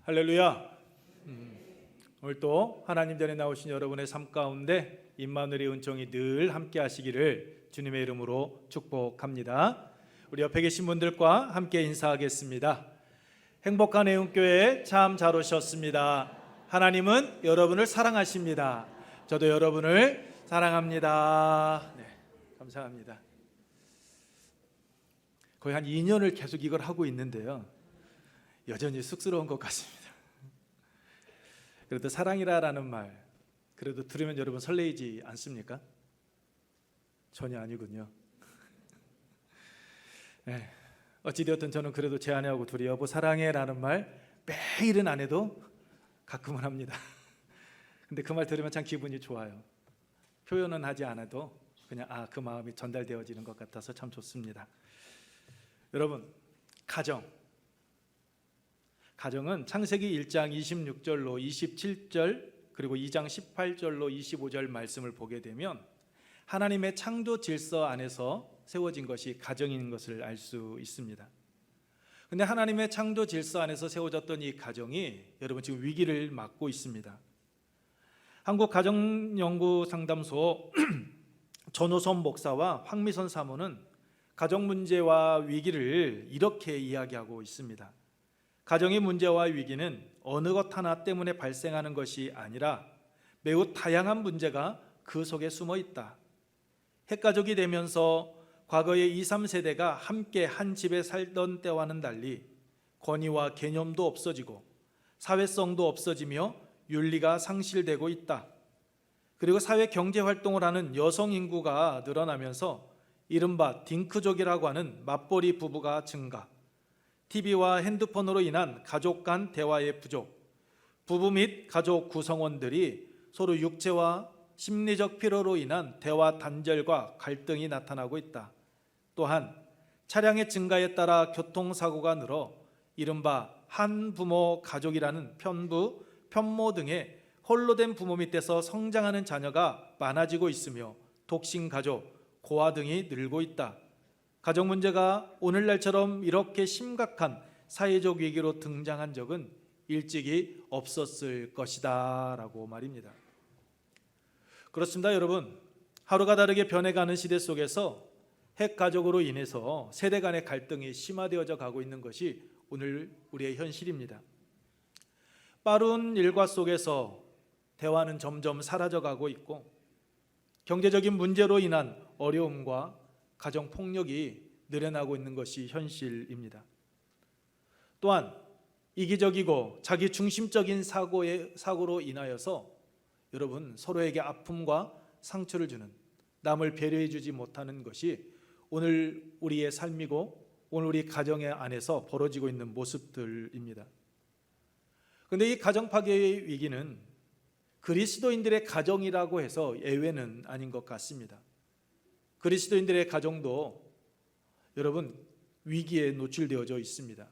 할렐루야. 오늘 또 하나님 전에 나오신 여러분의 삶 가운데 임마누엘의 은총이 늘 함께 하시기를 주님의 이름으로 축복합니다. 우리 옆에 계신 분들과 함께 인사하겠습니다. 행복한 애움교회에 참 잘 오셨습니다. 하나님은 여러분을 사랑하십니다. 저도 여러분을 사랑합니다. 네, 감사합니다. 거의 한 2년을 계속 이걸 하고 있는데요, 여전히 쑥스러운 것 같습니다. 그래도 사랑이라는 말, 그래도 들으면 여러분 설레이지 않습니까? 전혀 아니군요. 네, 어찌되었든 저는 그래도 제 아내하고 둘이 여보 사랑해라는 말 매일은 안 해도 가끔은 합니다. 근데 그 말 들으면 참 기분이 좋아요. 표현은 하지 않아도 그냥 그 마음이 전달되어지는 것 같아서 참 좋습니다. 여러분, 가정은 창세기 1장 26절로 27절 그리고 2장 18절로 25절 말씀을 보게 되면 하나님의 창조 질서 안에서 세워진 것이 가정인 것을 알 수 있습니다. 근데 하나님의 창조 질서 안에서 세워졌던 이 가정이 여러분 지금 위기를 맞고 있습니다. 한국가정연구상담소 전호선 목사와 황미선 사모는 가정 문제와 위기를 이렇게 이야기하고 있습니다. 가정의 문제와 위기는 어느 것 하나 때문에 발생하는 것이 아니라 매우 다양한 문제가 그 속에 숨어 있다. 핵가족이 되면서 과거의 2, 3세대가 함께 한 집에 살던 때와는 달리 권위와 개념도 없어지고 사회성도 없어지며 윤리가 상실되고 있다. 그리고 사회 경제 활동을 하는 여성 인구가 늘어나면서 이른바 딩크족이라고 하는 맞벌이 부부가 증가, TV와 핸드폰으로 인한 가족 간 대화의 부족, 부부 및 가족 구성원들이 서로 육체와 심리적 피로로 인한 대화 단절과 갈등이 나타나고 있다. 또한 차량의 증가에 따라 교통사고가 늘어 이른바 한부모 가족이라는 편부, 편모 등의 홀로 된 부모 밑에서 성장하는 자녀가 많아지고 있으며 독신가족, 고아 등이 늘고 있다. 가정 문제가 오늘날처럼 이렇게 심각한 사회적 위기로 등장한 적은 일찍이 없었을 것이다 라고 말입니다. 그렇습니다. 여러분, 하루가 다르게 변해가는 시대 속에서 핵가족으로 인해서 세대 간의 갈등이 심화되어져 가고 있는 것이 오늘 우리의 현실입니다. 빠른 일과 속에서 대화는 점점 사라져가고 있고 경제적인 문제로 인한 어려움과 가정폭력이 늘어나고 있는 것이 현실입니다. 또한 이기적이고 자기중심적인 사고로 인하여서 여러분 서로에게 아픔과 상처를 주는, 남을 배려해 주지 못하는 것이 오늘 우리의 삶이고 오늘 우리 가정의 안에서 벌어지고 있는 모습들입니다. 그런데 이 가정 파괴의 위기는 그리스도인들의 가정이라고 해서 예외는 아닌 것 같습니다. 그리스도인들의 가정도 여러분 위기에 노출되어져 있습니다.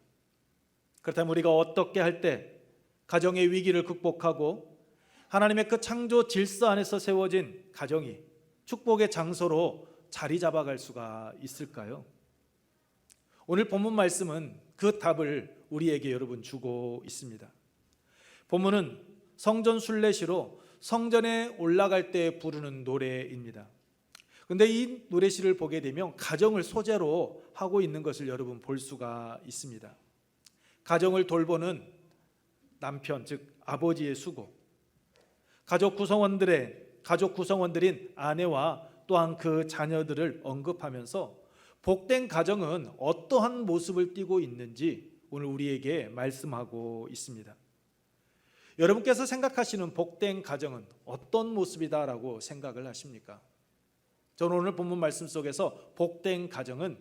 그렇다면 우리가 어떻게 할 때 가정의 위기를 극복하고 하나님의 그 창조 질서 안에서 세워진 가정이 축복의 장소로 자리 잡아갈 수가 있을까요? 오늘 본문 말씀은 그 답을 우리에게 여러분 주고 있습니다. 본문은 성전 순례시로 성전에 올라갈 때 부르는 노래입니다. 그런데 이 노래시를 보게 되면 가정을 소재로 하고 있는 것을 여러분 볼 수가 있습니다. 가정을 돌보는 남편, 즉 아버지의 수고, 가족 구성원들인 아내와 또한 그 자녀들을 언급하면서 복된 가정은 어떠한 모습을 띠고 있는지 오늘 우리에게 말씀하고 있습니다. 여러분께서 생각하시는 복된 가정은 어떤 모습이다라고 생각을 하십니까? 저는 오늘 본문 말씀 속에서 복된 가정은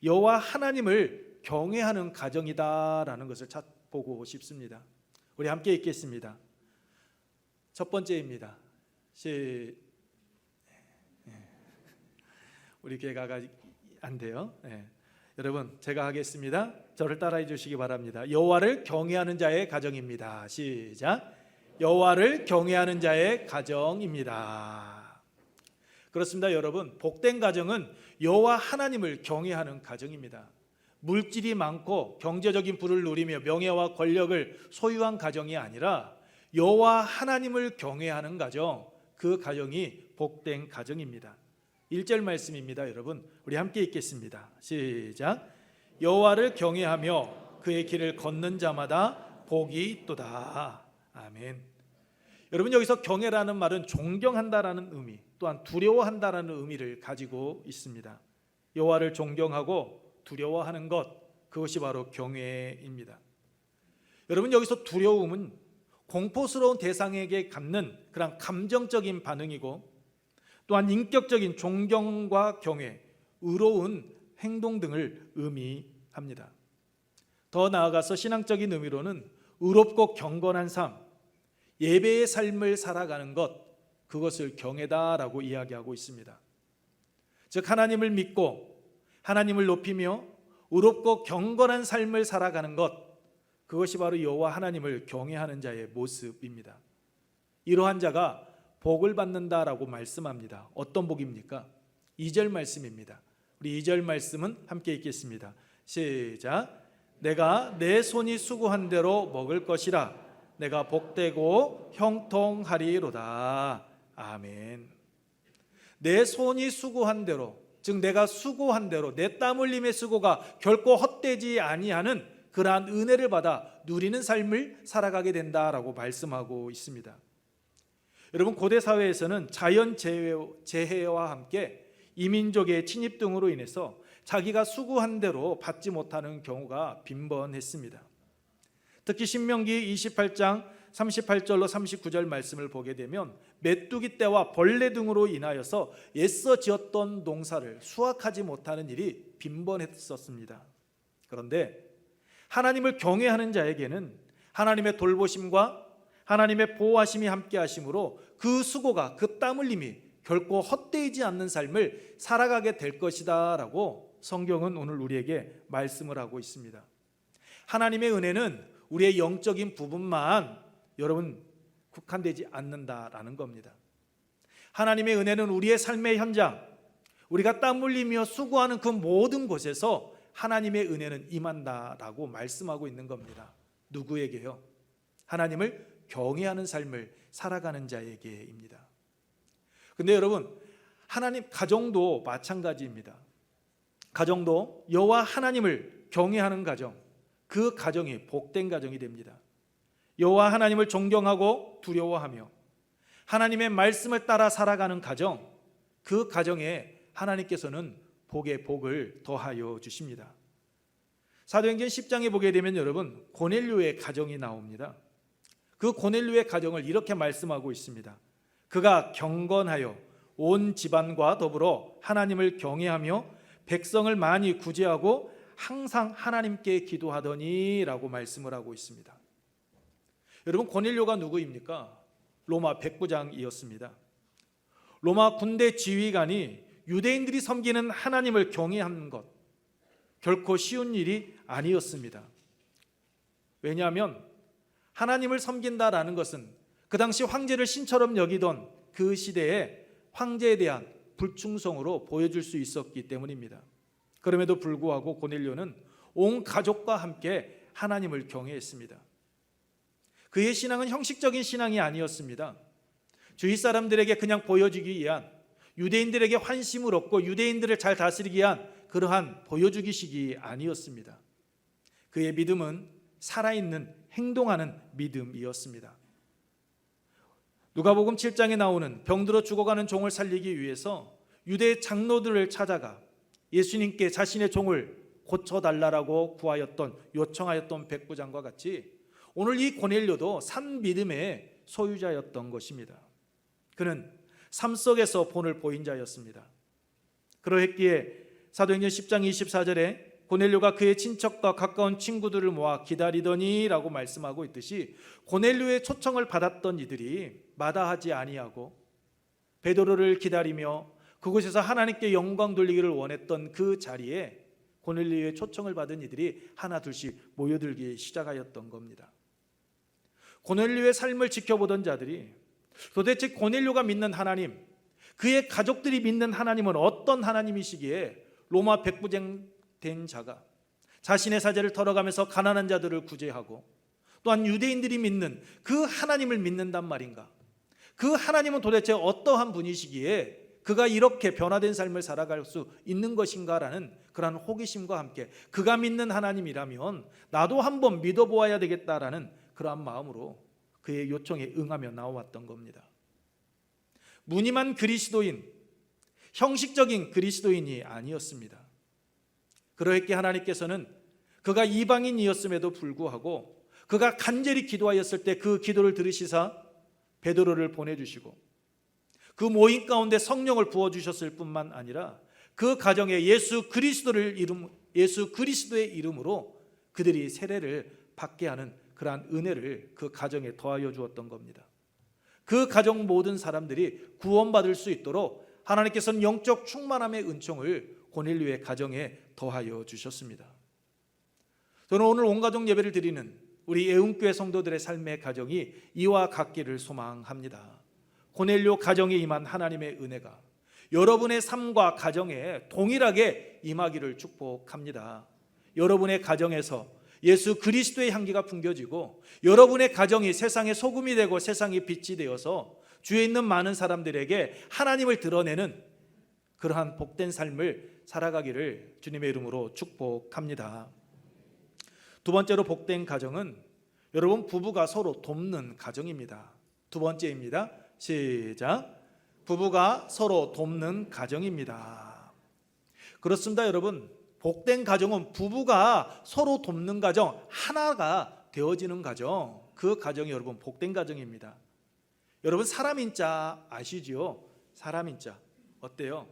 여호와 하나님을 경외하는 가정이다라는 것을 찾보고 싶습니다. 우리 함께 읽겠습니다. 첫 번째입니다. 우리 교회가 안 돼요. 여러분 제가 하겠습니다. 저를 따라해 주시기 바랍니다. 여호와를 경외하는 자의 가정입니다. 시작. 여호와를 경외하는 자의 가정입니다. 그렇습니다. 여러분, 복된 가정은 여호와 하나님을 경외하는 가정입니다. 물질이 많고 경제적인 부를 누리며 명예와 권력을 소유한 가정이 아니라 여호와 하나님을 경외하는 가정, 그 가정이 복된 가정입니다. 1절 말씀입니다. 여러분, 우리 함께 읽겠습니다. 시작. 여호와를 경외하며 그의 길을 걷는 자마다 복이 있도다. 아멘. 여러분, 여기서 경외라는 말은 존경한다라는 의미, 또한 두려워한다라는 의미를 가지고 있습니다. 여호와를 존경하고 두려워하는 것, 그것이 바로 경외입니다. 여러분, 여기서 두려움은 공포스러운 대상에게 갖는 그런 감정적인 반응이고, 또한 인격적인 존경과 경외, 의로운 행동 등을 의미합니다. 더 나아가서 신앙적인 의미로는 의롭고 경건한 삶, 예배의 삶을 살아가는 것, 그것을 경외다라고 이야기하고 있습니다. 즉, 하나님을 믿고 하나님을 높이며 의롭고 경건한 삶을 살아가는 것, 그것이 바로 여호와 하나님을 경외하는 자의 모습입니다. 이러한 자가 복을 받는다라고 말씀합니다. 어떤 복입니까? 2절 말씀입니다. 우리 2절 말씀은 함께 읽겠습니다. 시작. 내가 내 손이 수고한 대로 먹을 것이라. 내가 복되고 형통하리로다. 아멘. 내 손이 수고한 대로, 즉 내가 수고한 대로, 내 땀 흘림의 수고가 결코 헛되지 아니하는 그러한 은혜를 받아 누리는 삶을 살아가게 된다라고 말씀하고 있습니다. 여러분, 고대 사회에서는 자연 재해와 함께 이민족의 침입 등으로 인해서 자기가 수고한 대로 받지 못하는 경우가 빈번했습니다. 특히 신명기 28장 38절로 39절 말씀을 보게 되면 메뚜기 떼와 벌레 등으로 인하여서 애써 지었던 농사를 수확하지 못하는 일이 빈번했었습니다. 그런데 하나님을 경외하는 자에게는 하나님의 돌보심과 하나님의 보호하심이 함께 하심으로 그 수고가, 그 땀 흘림이 결코 헛되지 않는 삶을 살아가게 될 것이다 라고 성경은 오늘 우리에게 말씀을 하고 있습니다. 하나님의 은혜는 우리의 영적인 부분만 여러분 국한되지 않는다라는 겁니다. 하나님의 은혜는 우리의 삶의 현장, 우리가 땀 흘리며 수고하는 그 모든 곳에서 하나님의 은혜는 임한다라고 말씀하고 있는 겁니다. 누구에게요? 하나님을 경외하는 삶을 살아가는 자에게입니다. 근데 여러분, 하나님 가정도 마찬가지입니다. 가정도 여호와 하나님을 경외하는 가정, 그 가정이 복된 가정이 됩니다. 여호와 하나님을 존경하고 두려워하며 하나님의 말씀을 따라 살아가는 가정, 그 가정에 하나님께서는 복의 복을 더하여 주십니다. 사도행전 10장에 보게 되면 여러분, 고넬료의 가정이 나옵니다. 그 고넬료의 가정을 이렇게 말씀하고 있습니다. 그가 경건하여 온 집안과 더불어 하나님을 경외하며 백성을 많이 구제하고 항상 하나님께 기도하더니 라고 말씀을 하고 있습니다. 여러분, 고넬료가 누구입니까? 로마 백부장이었습니다. 로마 군대 지휘관이 유대인들이 섬기는 하나님을 경외하는 것, 결코 쉬운 일이 아니었습니다. 왜냐하면 하나님을 섬긴다라는 것은 그 당시 황제를 신처럼 여기던 그 시대에 황제에 대한 불충성으로 보여줄 수 있었기 때문입니다. 그럼에도 불구하고 고넬료는 온 가족과 함께 하나님을 경외했습니다. 그의 신앙은 형식적인 신앙이 아니었습니다. 주위 사람들에게 그냥 보여주기 위한, 유대인들에게 환심을 얻고 유대인들을 잘 다스리기 위한 그러한 보여주기식이 아니었습니다. 그의 믿음은 살아있는, 행동하는 믿음이었습니다. 누가복음 7장에 나오는 병들어 죽어가는 종을 살리기 위해서 유대 장로들을 찾아가 예수님께 자신의 종을 고쳐달라고 구하였던, 요청하였던 백부장과 같이 오늘 이 고넬료도 산 믿음의 소유자였던 것입니다. 그는 삶 속에서 본을 보인 자였습니다. 그러했기에 사도행전 10장 24절에 고넬료가 그의 친척과 가까운 친구들을 모아 기다리더니 라고 말씀하고 있듯이, 고넬료의 초청을 받았던 이들이 마다하지 아니하고 베드로를 기다리며 그곳에서 하나님께 영광 돌리기를 원했던 그 자리에 고넬료의 초청을 받은 이들이 하나 둘씩 모여들기 시작하였던 겁니다. 고넬료의 삶을 지켜보던 자들이 도대체 고넬료가 믿는 하나님, 그의 가족들이 믿는 하나님은 어떤 하나님이시기에 로마 백부장 된 자가 자신의 사제를 털어가면서 가난한 자들을 구제하고, 또한 유대인들이 믿는 그 하나님을 믿는단 말인가? 그 하나님은 도대체 어떠한 분이시기에 그가 이렇게 변화된 삶을 살아갈 수 있는 것인가라는 그러한 호기심과 함께 그가 믿는 하나님이라면 나도 한번 믿어보아야 되겠다라는 그러한 마음으로 그의 요청에 응하며 나왔던 겁니다. 무늬만 그리스도인, 형식적인 그리스도인이 아니었습니다. 그러했기에 하나님께서는 그가 이방인이었음에도 불구하고 그가 간절히 기도하였을 때 그 기도를 들으시사 베드로를 보내주시고 그 모임 가운데 성령을 부어주셨을 뿐만 아니라 그 가정에 예수 그리스도의 이름으로 그들이 세례를 받게 하는 그러한 은혜를 그 가정에 더하여 주었던 겁니다. 그 가정 모든 사람들이 구원받을 수 있도록 하나님께서는 영적 충만함의 은총을 고넬료의 가정에 더하여 주셨습니다. 저는 오늘 온가족 예배를 드리는 우리 애움교회 성도들의 삶의 가정이 이와 같기를 소망합니다. 고넬료 가정에 임한 하나님의 은혜가 여러분의 삶과 가정에 동일하게 임하기를 축복합니다. 여러분의 가정에서 예수 그리스도의 향기가 풍겨지고 여러분의 가정이 세상의 소금이 되고 세상의 빛이 되어서 주위에 있는 많은 사람들에게 하나님을 드러내는 그러한 복된 삶을 살아가기를 주님의 이름으로 축복합니다. 두 번째로 복된 가정은 여러분 부부가 서로 돕는 가정입니다. 두 번째입니다. 시작. 부부가 서로 돕는 가정입니다. 그렇습니다. 여러분, 복된 가정은 부부가 서로 돕는 가정, 하나가 되어지는 가정, 그 가정이 여러분 복된 가정입니다. 여러분 사람인자 아시지요? 사람인자 어때요?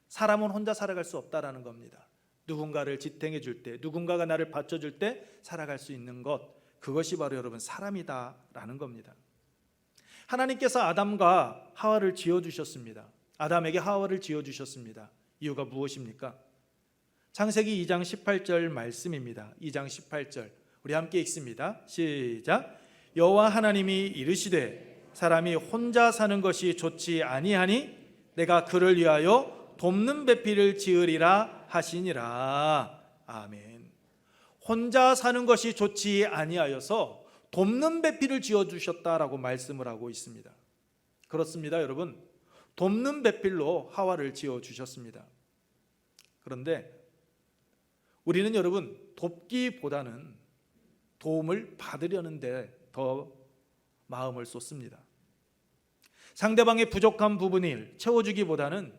사람은 혼자 살아갈 수 없다라는 겁니다. 누군가를 지탱해 줄 때, 누군가가 나를 받쳐줄 때 살아갈 수 있는 것, 그것이 바로 여러분 사람이다라는 겁니다. 하나님께서 아담과 하와를 지어주셨습니다. 아담에게 하와를 지어주셨습니다. 이유가 무엇입니까? 창세기 2장 18절 말씀입니다. 2장 18절 우리 함께 읽습니다. 시작. 여호와 하나님이 이르시되 사람이 혼자 사는 것이 좋지 아니하니 내가 그를 위하여 돕는 배필을 지으리라 하시니라. 아멘. 혼자 사는 것이 좋지 아니하여서 돕는 배필을 지어주셨다라고 말씀을 하고 있습니다. 그렇습니다. 여러분, 돕는 배필로 하와를 지어주셨습니다. 그런데 우리는 여러분 돕기보다는 도움을 받으려는 데 더 마음을 쏟습니다. 상대방의 부족한 부분을 채워주기보다는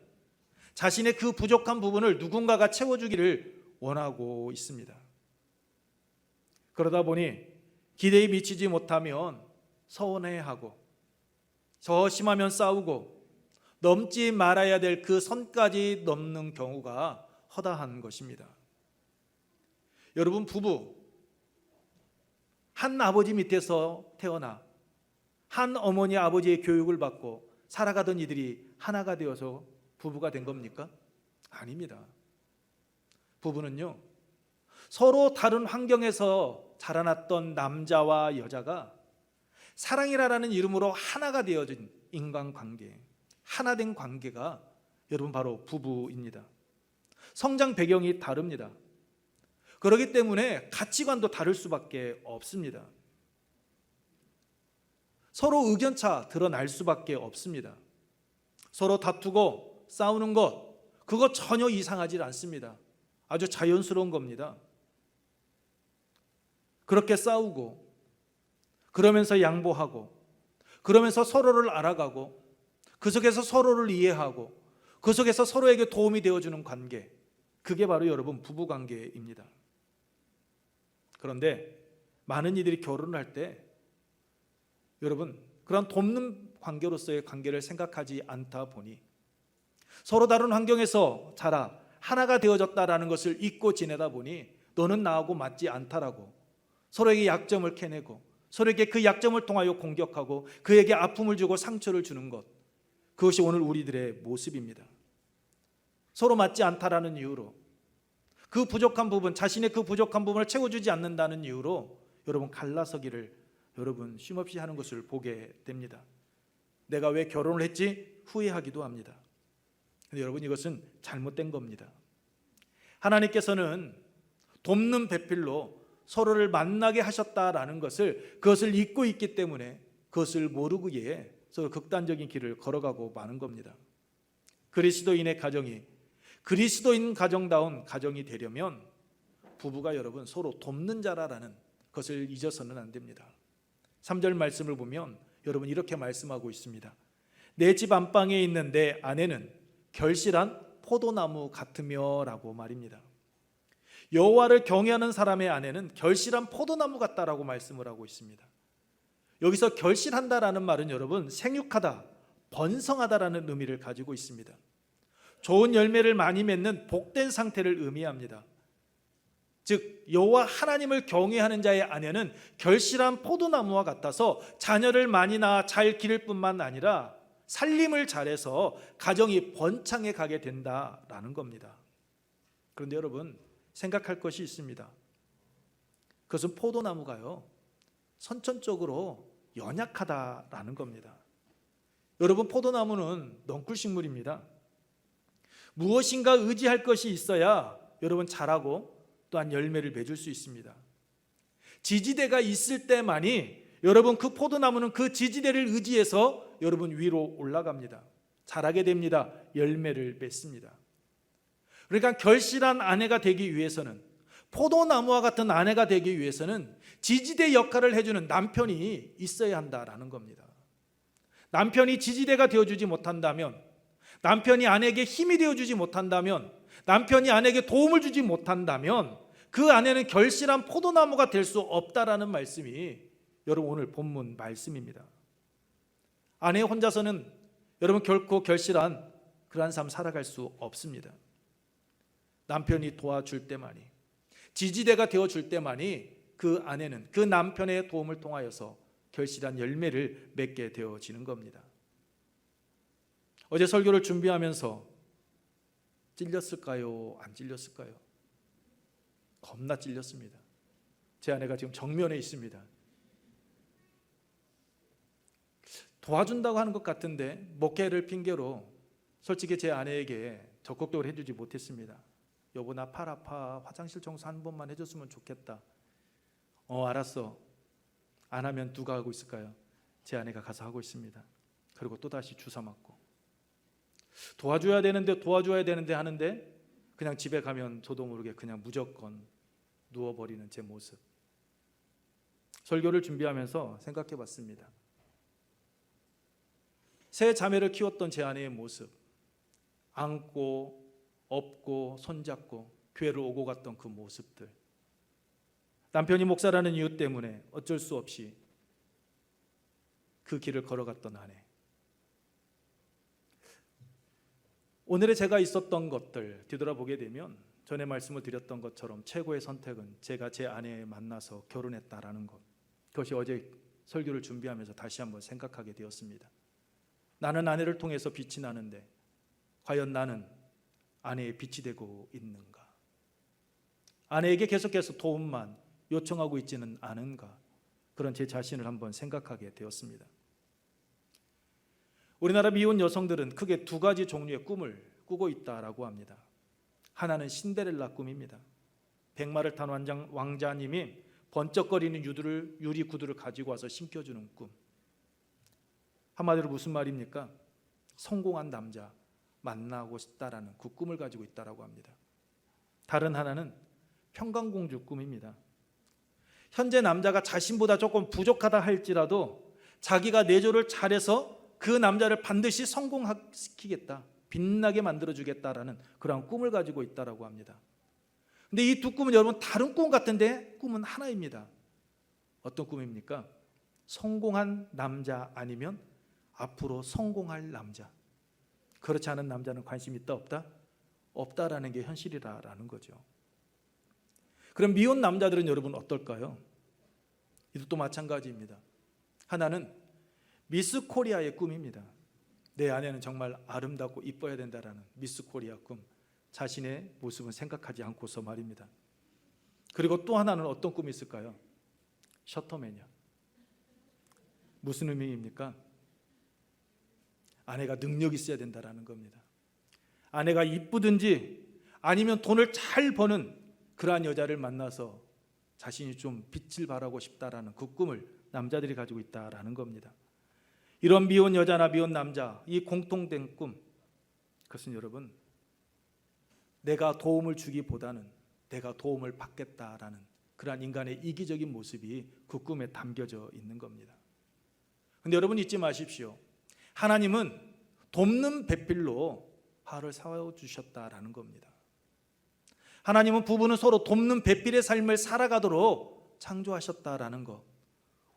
자신의 그 부족한 부분을 누군가가 채워주기를 원하고 있습니다. 그러다 보니 기대에 미치지 못하면 서운해하고, 더 심하면 싸우고, 넘지 말아야 될 그 선까지 넘는 경우가 허다한 것입니다. 여러분, 부부 한 아버지 밑에서 태어나 한 어머니 아버지의 교육을 받고 살아가던 이들이 하나가 되어서 부부가 된 겁니까? 아닙니다. 부부는요, 서로 다른 환경에서 자라났던 남자와 여자가 사랑이라는 이름으로 하나가 되어진 인간관계, 하나된 관계가 여러분 바로 부부입니다. 성장 배경이 다릅니다. 그렇기 때문에 가치관도 다를 수밖에 없습니다. 서로 의견차 드러날 수밖에 없습니다. 서로 다투고 싸우는 것, 그거 전혀 이상하지 않습니다. 아주 자연스러운 겁니다. 그렇게 싸우고, 그러면서 양보하고, 그러면서 서로를 알아가고, 그 속에서 서로를 이해하고, 그 속에서 서로에게 도움이 되어주는 관계, 그게 바로 여러분 부부관계입니다. 그런데 많은 이들이 결혼을 할 때 여러분 그런 돕는 관계로서의 관계를 생각하지 않다 보니 서로 다른 환경에서 자라 하나가 되어졌다라는 것을 잊고 지내다 보니 너는 나하고 맞지 않다라고 서로에게 약점을 캐내고 서로에게 그 약점을 통하여 공격하고 그에게 아픔을 주고 상처를 주는 것, 그것이 오늘 우리들의 모습입니다. 서로 맞지 않다라는 이유로 그 부족한 부분, 자신의 그 부족한 부분을 채워주지 않는다는 이유로 여러분 갈라서기를 여러분 쉼없이 하는 것을 보게 됩니다. 내가 왜 결혼을 했지? 후회하기도 합니다. 근데 여러분 이것은 잘못된 겁니다. 하나님께서는 돕는 배필로 서로를 만나게 하셨다라는 것을, 그것을 잊고 있기 때문에 그것을 모르기에 서로 극단적인 길을 걸어가고 마는 겁니다. 그리스도인의 가정이 그리스도인 가정다운 가정이 되려면 부부가 여러분 서로 돕는 자라라는 것을 잊어서는 안 됩니다. 3절 말씀을 보면 여러분 이렇게 말씀하고 있습니다. 내 집 안방에 있는 내 아내는 결실한 포도나무 같으며 라고 말입니다. 여호와를 경외하는 사람의 아내는 결실한 포도나무 같다라고 말씀을 하고 있습니다. 여기서 결실한다라는 말은 여러분 생육하다, 번성하다라는 의미를 가지고 있습니다. 좋은 열매를 많이 맺는 복된 상태를 의미합니다. 즉 여호와 하나님을 경외하는 자의 아내는 결실한 포도나무와 같아서 자녀를 많이 낳아 잘 기를 뿐만 아니라 살림을 잘해서 가정이 번창해 가게 된다라는 겁니다. 그런데 여러분 생각할 것이 있습니다. 그것은 포도나무가요 선천적으로 연약하다라는 겁니다. 여러분 포도나무는 넝쿨식물입니다. 무엇인가 의지할 것이 있어야 여러분 자라고 또한 열매를 맺을 수 있습니다. 지지대가 있을 때만이 여러분 그 포도나무는 그 지지대를 의지해서 여러분 위로 올라갑니다. 자라게 됩니다. 열매를 맺습니다. 그러니까 결실한 아내가 되기 위해서는, 포도나무와 같은 아내가 되기 위해서는 지지대 역할을 해주는 남편이 있어야 한다라는 겁니다. 남편이 지지대가 되어주지 못한다면, 남편이 아내에게 힘이 되어주지 못한다면, 남편이 아내에게 도움을 주지 못한다면 그 아내는 결실한 포도나무가 될 수 없다라는 말씀이 여러분 오늘 본문 말씀입니다. 아내 혼자서는 여러분 결코 결실한 그러한 삶 살아갈 수 없습니다. 남편이 도와줄 때만이, 지지대가 되어줄 때만이 그 아내는 그 남편의 도움을 통하여서 결실한 열매를 맺게 되어지는 겁니다. 어제 설교를 준비하면서 찔렸을까요? 안 찔렸을까요? 겁나 찔렸습니다. 제 아내가 지금 정면에 있습니다. 도와준다고 하는 것 같은데 목회를 핑계로 솔직히 제 아내에게 적극적으로 해주지 못했습니다. 여보 나 팔 아파, 화장실 청소 한 번만 해줬으면 좋겠다. 알았어. 안 하면 누가 하고 있을까요? 제 아내가 가서 하고 있습니다. 그리고 또다시 주사 맞고, 도와줘야 되는데 하는데 그냥 집에 가면 저도 모르게 그냥 무조건 누워버리는 제 모습. 설교를 준비하면서 생각해 봤습니다. 세 자매를 키웠던 제 아내의 모습, 안고 업고 손잡고 교회를 오고 갔던 그 모습들, 남편이 목사라는 이유 때문에 어쩔 수 없이 그 길을 걸어갔던 아내, 오늘의 제가 있었던 것들 뒤돌아보게 되면 전에 말씀을 드렸던 것처럼 최고의 선택은 제가 제 아내에 만나서 결혼했다라는 것, 그것이 어제 설교를 준비하면서 다시 한번 생각하게 되었습니다. 나는 아내를 통해서 빛이 나는데 과연 나는 아내의 빛이 되고 있는가? 아내에게 계속해서 도움만 요청하고 있지는 않은가? 그런 제 자신을 한번 생각하게 되었습니다. 우리나라 미혼 여성들은 크게 두 가지 종류의 꿈을 꾸고 있다라고 합니다. 하나는 신데렐라 꿈입니다. 백마를 탄 왕자님이 번쩍거리는 유리 구두를 가지고 와서 신겨주는 꿈. 한마디로 무슨 말입니까? 성공한 남자 만나고 싶다라는 그 꿈을 가지고 있다라고 합니다. 다른 하나는 평강공주 꿈입니다. 현재 남자가 자신보다 조금 부족하다 할지라도 자기가 내조를 잘해서 그 남자를 반드시 성공시키겠다, 빛나게 만들어주겠다라는 그런 꿈을 가지고 있다라고 합니다. 근데 이 두 꿈은 여러분 다른 꿈 같은데 꿈은 하나입니다. 어떤 꿈입니까? 성공한 남자 아니면 앞으로 성공할 남자. 그렇지 않은 남자는 관심 있다 없다? 없다라는 게 현실이라는 거죠. 그럼 미혼 남자들은 여러분 어떨까요? 이것도 마찬가지입니다. 하나는 미스 코리아의 꿈입니다. 내 아내는 정말 아름답고 이뻐야 된다라는 미스 코리아 꿈, 자신의 모습은 생각하지 않고서 말입니다. 그리고 또 하나는 어떤 꿈이 있을까요? 셔터맨이요. 무슨 의미입니까? 아내가 능력이 있어야 된다라는 겁니다. 아내가 이쁘든지 아니면 돈을 잘 버는 그러한 여자를 만나서 자신이 좀 빛을 발하고 싶다라는 그 꿈을 남자들이 가지고 있다라는 겁니다. 이런 미혼 여자나 미혼 남자, 이 공통된 꿈, 그것은 여러분, 내가 도움을 주기보다는 내가 도움을 받겠다라는 그러한 인간의 이기적인 모습이 그 꿈에 담겨져 있는 겁니다. 그런데 여러분 잊지 마십시오. 하나님은 돕는 배필로 화를 사주셨다라는 겁니다. 하나님은 부부는 서로 돕는 배필의 삶을 살아가도록 창조하셨다라는 것,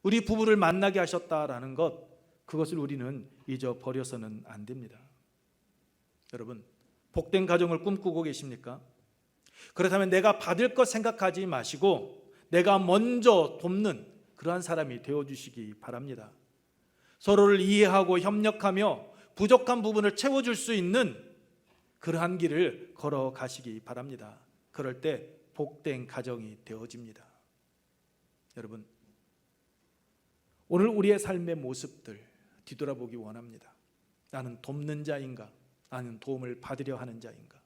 우리 부부를 만나게 하셨다라는 것, 그것을 우리는 잊어버려서는 안 됩니다. 여러분, 복된 가정을 꿈꾸고 계십니까? 그렇다면 내가 받을 것 생각하지 마시고 내가 먼저 돕는 그러한 사람이 되어주시기 바랍니다. 서로를 이해하고 협력하며 부족한 부분을 채워줄 수 있는 그러한 길을 걸어가시기 바랍니다. 그럴 때 복된 가정이 되어집니다. 여러분, 오늘 우리의 삶의 모습들 뒤돌아보기 원합니다. 나는 돕는 자인가? 나는 도움을 받으려 하는 자인가?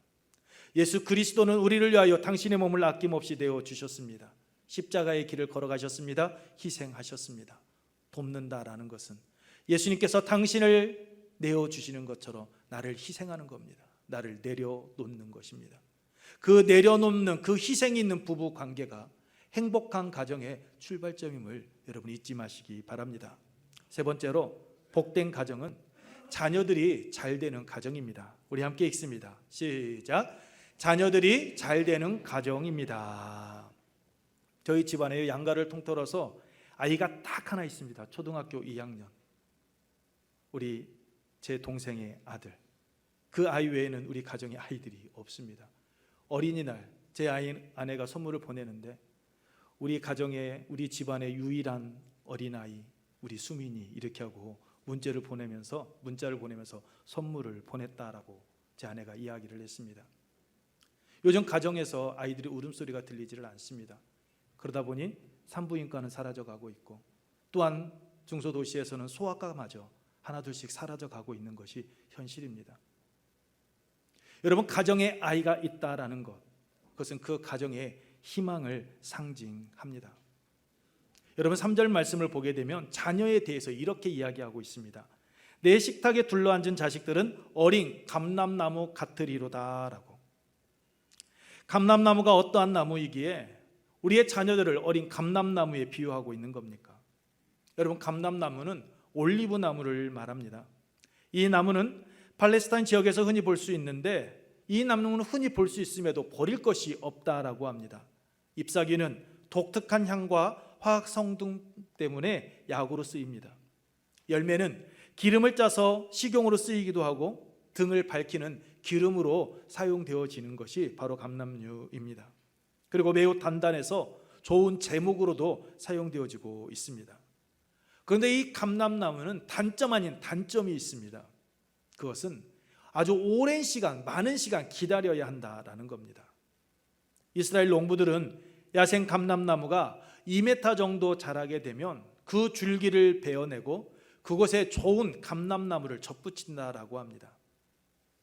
예수 그리스도는 우리를 위하여 당신의 몸을 아낌없이 내어 주셨습니다. 십자가의 길을 걸어가셨습니다. 희생하셨습니다. 돕는다라는 것은 예수님께서 당신을 내어 주시는 것처럼 나를 희생하는 겁니다. 나를 내려놓는 것입니다. 그 내려놓는 그 희생이 있는 부부 관계가 행복한 가정의 출발점임을 여러분 잊지 마시기 바랍니다. 세 번째로, 복된 가정은 자녀들이 잘 되는 가정입니다. 우리 함께 읽습니다. 시작. 자녀들이 잘 되는 가정입니다. 저희 집안에 양가를 통틀어서 아이가 딱 하나 있습니다. 초등학교 2학년. 우리 제 동생의 아들. 그 아이 외에는 우리 가정에 아이들이 없습니다. 어린이날 제 아내가 선물을 보내는데 우리 가정에, 우리 집안의 유일한 어린아이 우리 수민이 이렇게 하고 문자를 보내면서 선물을 보냈다라고 제 아내가 이야기를 했습니다. 요즘 가정에서 아이들이 울음소리가 들리지를 않습니다. 그러다 보니 산부인과는 사라져가고 있고, 또한 중소도시에서는 소아과마저 하나둘씩 사라져가고 있는 것이 현실입니다. 여러분, 가정에 아이가 있다라는 것, 그것은 그 가정의 희망을 상징합니다. 여러분, 3절 말씀을 보게 되면 자녀에 대해서 이렇게 이야기하고 있습니다. 내 식탁에 둘러앉은 자식들은 어린 감람나무 같으리로다라고. 감람나무가 어떠한 나무이기에 우리의 자녀들을 어린 감람나무에 비유하고 있는 겁니까? 여러분, 감람나무는 올리브 나무를 말합니다. 이 나무는 팔레스타인 지역에서 흔히 볼 수 있는데, 이 나무는 흔히 볼 수 있음에도 버릴 것이 없다라고 합니다. 잎사귀는 독특한 향과 화학 성분 때문에 약으로 쓰입니다. 열매는 기름을 짜서 식용으로 쓰이기도 하고 등을 밝히는 기름으로 사용되어지는 것이 바로 감람류입니다. 그리고 매우 단단해서 좋은 제목으로도 사용되어지고 있습니다. 그런데 이 감람나무는 단점 아닌 단점이 있습니다. 그것은 아주 오랜 시간, 많은 시간 기다려야 한다라는 겁니다. 이스라엘 농부들은 야생 감람나무가 2m 정도 자라게 되면 그 줄기를 베어내고 그곳에 좋은 감람나무를 접붙인다라고 합니다.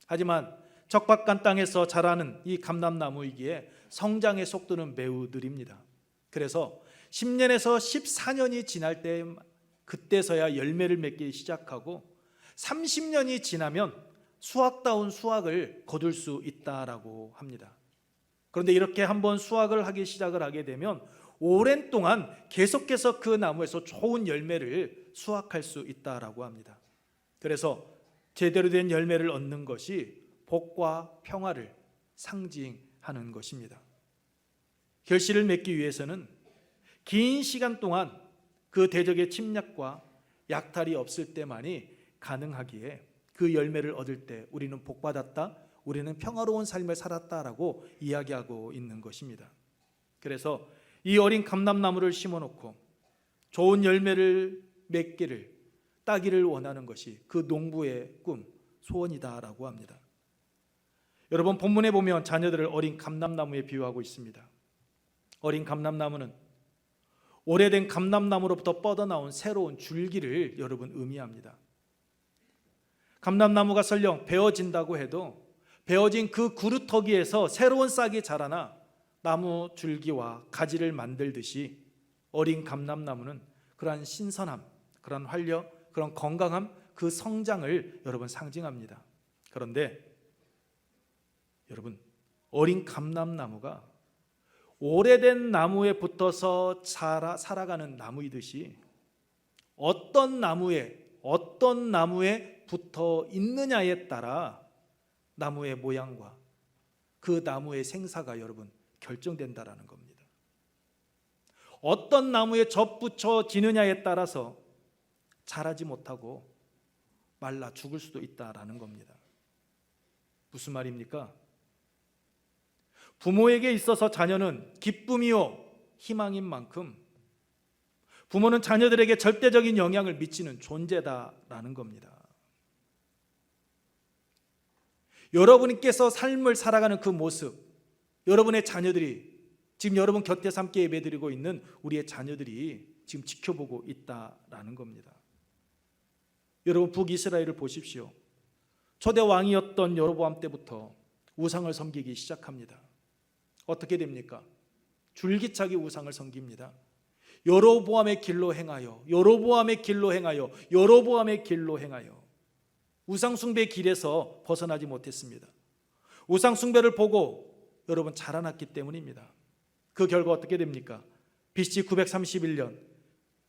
하지만 적박한 땅에서 자라는 이 감람나무이기에 성장의 속도는 매우 느립니다. 그래서 10년에서 14년이 지날 때 그때서야 열매를 맺기 시작하고 30년이 지나면 수확다운 수확을 거둘 수 있다라고 합니다. 그런데 이렇게 한번 수확을 하기 시작을 하게 되면 오랜 동안 계속해서 그 나무에서 좋은 열매를 수확할 수 있다라고 합니다. 그래서 제대로 된 열매를 얻는 것이 복과 평화를 상징하는 것입니다. 결실을 맺기 위해서는 긴 시간 동안 그 대적의 침략과 약탈이 없을 때만이 가능하기에 그 열매를 얻을 때 우리는 복받았다, 우리는 평화로운 삶을 살았다라고 이야기하고 있는 것입니다. 그래서 이 어린 감람나무를 심어놓고 좋은 열매를 맺기를, 따기를 원하는 것이 그 농부의 꿈, 소원이다라고 합니다. 여러분, 본문에 보면 자녀들을 어린 감람나무에 비유하고 있습니다. 어린 감람나무는 오래된 감람나무로부터 뻗어나온 새로운 줄기를 여러분 의미합니다. 감람나무가 설령 베어진다고 해도 베어진 그 구루터기에서 새로운 싹이 자라나 나무 줄기와 가지를 만들듯이 어린 감람나무는 그러한 신선함, 그런 활력, 그런 건강함, 그 성장을 여러분 상징합니다. 그런데 여러분, 어린 감람나무가 오래된 나무에 붙어서 살아가는 나무이듯이 어떤 나무에 붙어 있느냐에 따라 나무의 모양과 그 나무의 생사가 여러분 결정된다라는 겁니다. 어떤 나무에 접붙여지느냐에 따라서 자라지 못하고 말라 죽을 수도 있다라는 겁니다. 무슨 말입니까? 부모에게 있어서 자녀는 기쁨이요 희망인 만큼 부모는 자녀들에게 절대적인 영향을 미치는 존재다라는 겁니다. 여러분께서 삶을 살아가는 그 모습, 여러분의 자녀들이, 지금 여러분 곁에서 함께 예배드리고 있는 우리의 자녀들이 지금 지켜보고 있다라는 겁니다. 여러분, 북이스라엘을 보십시오. 초대 왕이었던 여로보암 때부터 우상을 섬기기 시작합니다. 어떻게 됩니까? 줄기차게 우상을 섬깁니다. 여로보암의 길로 행하여, 여로보암의 길로 행하여, 여로보암의 길로 행하여 우상 숭배의 길에서 벗어나지 못했습니다. 우상 숭배를 보고 여러분 자라났기 때문입니다. 그 결과 어떻게 됩니까? BC 931년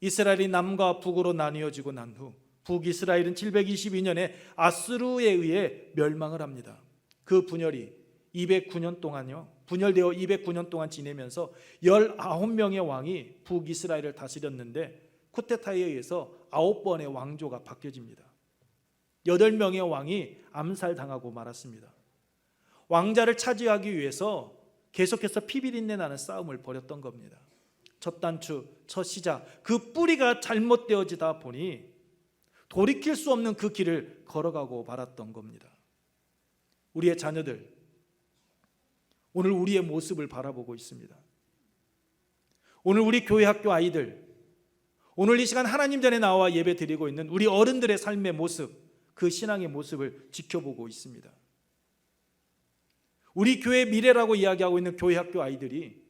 이스라엘이 남과 북으로 나뉘어지고 난 후 북이스라엘은 722년에 아수르에 의해 멸망을 합니다. 그 분열이 209년 동안요, 분열되어 209년 동안 지내면서 19명의 왕이 북이스라엘을 다스렸는데 쿠데타에 의해서 9번의 왕조가 바뀌어집니다. 8명의 왕이 암살당하고 말았습니다. 왕자를 차지하기 위해서 계속해서 피비린내 나는 싸움을 벌였던 겁니다. 첫 단추, 첫 시작, 그 뿌리가 잘못되어지다 보니 돌이킬 수 없는 그 길을 걸어가고 말았던 겁니다. 우리의 자녀들, 오늘 우리의 모습을 바라보고 있습니다. 오늘 우리 교회 학교 아이들, 오늘 이 시간 하나님 전에 나와 예배 드리고 있는 우리 어른들의 삶의 모습, 그 신앙의 모습을 지켜보고 있습니다. 우리 교회의 미래라고 이야기하고 있는 교회 학교 아이들이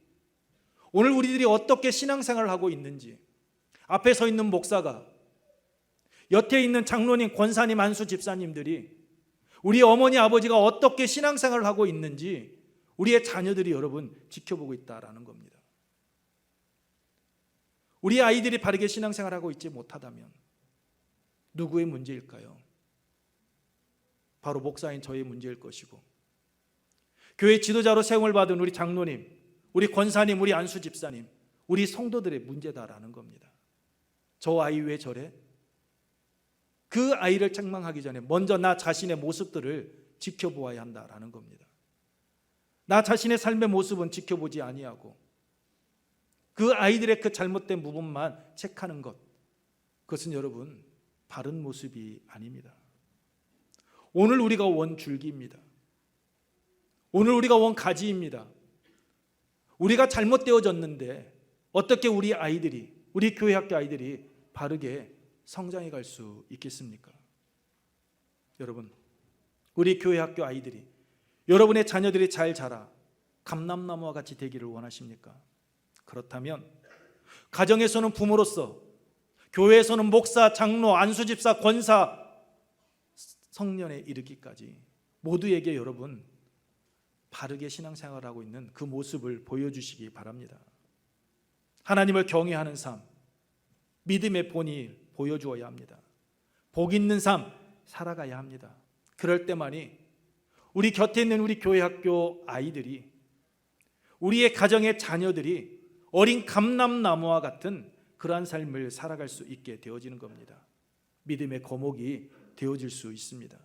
오늘 우리들이 어떻게 신앙생활을 하고 있는지, 앞에 서 있는 목사가, 옆에 있는 장로님, 권사님, 안수 집사님들이, 우리 어머니, 아버지가 어떻게 신앙생활을 하고 있는지 우리의 자녀들이 여러분 지켜보고 있다라는 겁니다. 우리 아이들이 바르게 신앙생활하고 있지 못하다면 누구의 문제일까요? 바로 목사인 저의 문제일 것이고, 교회 지도자로 세움을 받은 우리 장로님, 우리 권사님, 우리 안수 집사님, 우리 성도들의 문제다라는 겁니다. 저 아이 왜 저래? 그 아이를 책망하기 전에 먼저 나 자신의 모습들을 지켜보아야 한다라는 겁니다. 나 자신의 삶의 모습은 지켜보지 아니하고 그 아이들의 그 잘못된 부분만 체크하는 것, 그것은 여러분 바른 모습이 아닙니다. 오늘 우리가 원 줄기입니다. 오늘 우리가 원 가지입니다. 우리가 잘못되어졌는데 어떻게 우리 아이들이, 우리 교회 학교 아이들이 바르게 성장해 갈 수 있겠습니까? 여러분, 우리 교회 학교 아이들이, 여러분의 자녀들이 잘 자라 감람나무와 같이 되기를 원하십니까? 그렇다면 가정에서는 부모로서, 교회에서는 목사, 장로, 안수집사, 권사, 성년에 이르기까지 모두에게 여러분 바르게 신앙생활하고 있는 그 모습을 보여주시기 바랍니다. 하나님을 경외하는 삶, 믿음의 본이 보여주어야 합니다. 복 있는 삶 살아가야 합니다. 그럴 때만이 우리 곁에 있는 우리 교회 학교 아이들이, 우리의 가정의 자녀들이 어린 감람나무와 같은 그러한 삶을 살아갈 수 있게 되어지는 겁니다. 믿음의 거목이 되어질 수 있습니다.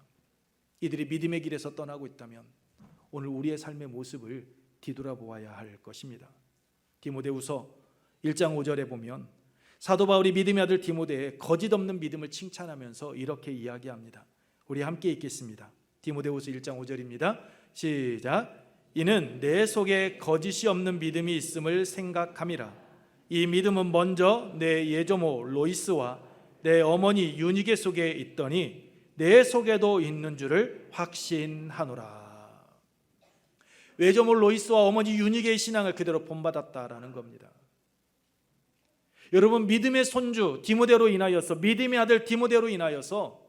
이들이 믿음의 길에서 떠나고 있다면 오늘 우리의 삶의 모습을 뒤돌아보아야 할 것입니다. 디모데후서 1장 5절에 보면 사도 바울이 믿음의 아들 디모데의 거짓 없는 믿음을 칭찬하면서 이렇게 이야기합니다. 우리 함께 읽겠습니다. 디모데후서 1장 5절입니다. 시작. 이는 내 속에 거짓이 없는 믿음이 있음을 생각함이라. 이 믿음은 먼저 내 예조모 로이스와 내 어머니 유니게 속에 있더니 내 속에도 있는 줄을 확신하노라. 외조모 로이스와 어머니 유니게의 신앙을 그대로 본받았다라는 겁니다. 여러분, 믿음의 손주 디모데로 인하여서, 믿음의 아들 디모데로 인하여서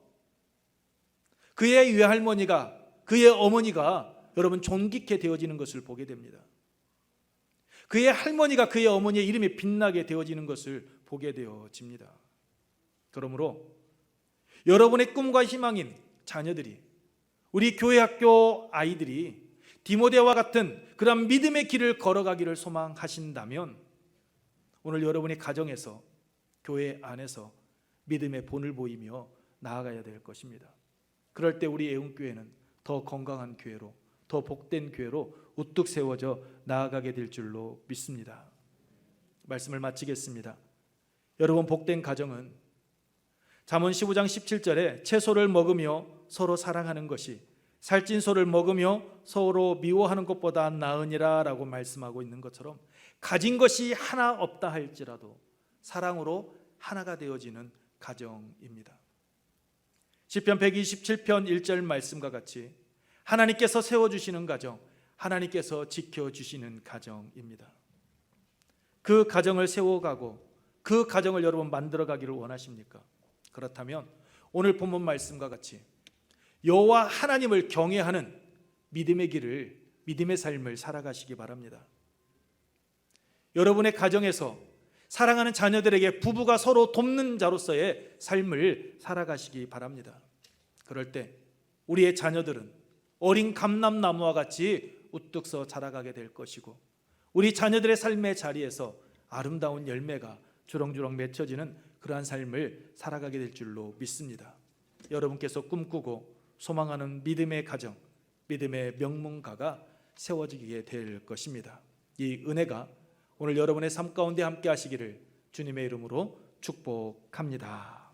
그의 외할머니가, 그의 어머니가 여러분 존귀케 되어지는 것을 보게 됩니다. 그의 할머니가 그의 어머니의 이름이 빛나게 되어지는 것을 보게 되어집니다. 그러므로 여러분의 꿈과 희망인 자녀들이, 우리 교회 학교 아이들이 디모데와 같은 그런 믿음의 길을 걸어가기를 소망하신다면 오늘 여러분의 가정에서, 교회 안에서 믿음의 본을 보이며 나아가야 될 것입니다. 그럴 때 우리 애움교회는 더 건강한 교회로, 더 복된 교회로 우뚝 세워져 나아가게 될 줄로 믿습니다. 말씀을 마치겠습니다. 여러분, 복된 가정은 잠언 15장 17절에 채소를 먹으며 서로 사랑하는 것이 살찐 소를 먹으며 서로 미워하는 것보다 나으니라 라고 말씀하고 있는 것처럼, 가진 것이 하나 없다 할지라도 사랑으로 하나가 되어지는 가정입니다. 시편 127편 1절 말씀과 같이 하나님께서 세워주시는 가정, 하나님께서 지켜주시는 가정입니다. 그 가정을 세워가고 그 가정을 여러분 만들어가기를 원하십니까? 그렇다면 오늘 본문 말씀과 같이 여호와 하나님을 경외하는 믿음의 길을, 믿음의 삶을 살아가시기 바랍니다. 여러분의 가정에서 사랑하는 자녀들에게 부부가 서로 돕는 자로서의 삶을 살아가시기 바랍니다. 그럴 때 우리의 자녀들은 어린 감람나무와 같이 우뚝 서 자라가게 될 것이고, 우리 자녀들의 삶의 자리에서 아름다운 열매가 주렁주렁 맺혀지는 그러한 삶을 살아가게 될 줄로 믿습니다. 여러분께서 꿈꾸고 소망하는 믿음의 가정, 믿음의 명문가가 세워지게 될 것입니다. 이 은혜가 오늘 여러분의 삶 가운데 함께 하시기를 주님의 이름으로 축복합니다.